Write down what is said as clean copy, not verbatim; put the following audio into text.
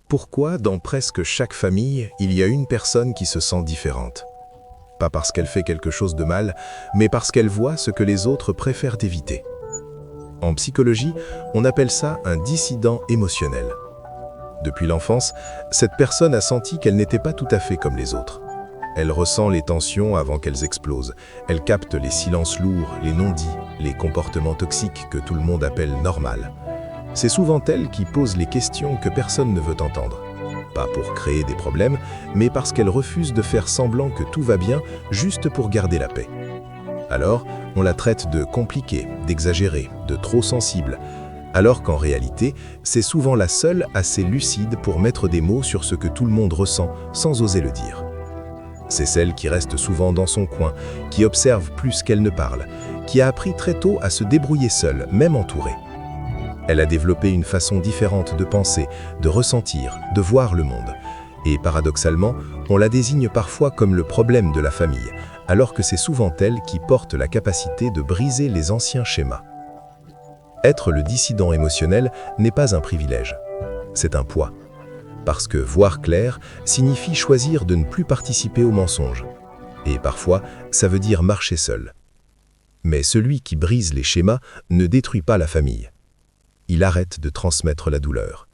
Pourquoi, dans presque chaque famille, il y a une personne qui se sent différente? Pas parce qu'elle fait quelque chose de mal, mais parce qu'elle voit ce que les autres préfèrent éviter. En psychologie, on appelle ça un dissident émotionnel. Depuis l'enfance, cette personne a senti qu'elle n'était pas tout à fait comme les autres. Elle ressent les tensions avant qu'elles explosent. Elle capte les silences lourds, les non-dits, les comportements toxiques que tout le monde appelle normal. C'est souvent elle qui pose les questions que personne ne veut entendre. Pas pour créer des problèmes, mais parce qu'elle refuse de faire semblant que tout va bien juste pour garder la paix. Alors, on la traite de compliquée, d'exagérée, de trop sensible, alors qu'en réalité, c'est souvent la seule assez lucide pour mettre des mots sur ce que tout le monde ressent sans oser le dire. C'est celle qui reste souvent dans son coin, qui observe plus qu'elle ne parle, qui a appris très tôt à se débrouiller seule, même entourée. Elle a développé une façon différente de penser, de ressentir, de voir le monde. Et paradoxalement, on la désigne parfois comme le problème de la famille, alors que c'est souvent elle qui porte la capacité de briser les anciens schémas. Être le dissident émotionnel n'est pas un privilège, c'est un poids. Parce que voir clair signifie choisir de ne plus participer au mensonge. Et parfois, ça veut dire marcher seul. Mais celui qui brise les schémas ne détruit pas la famille. Il arrête de transmettre la douleur.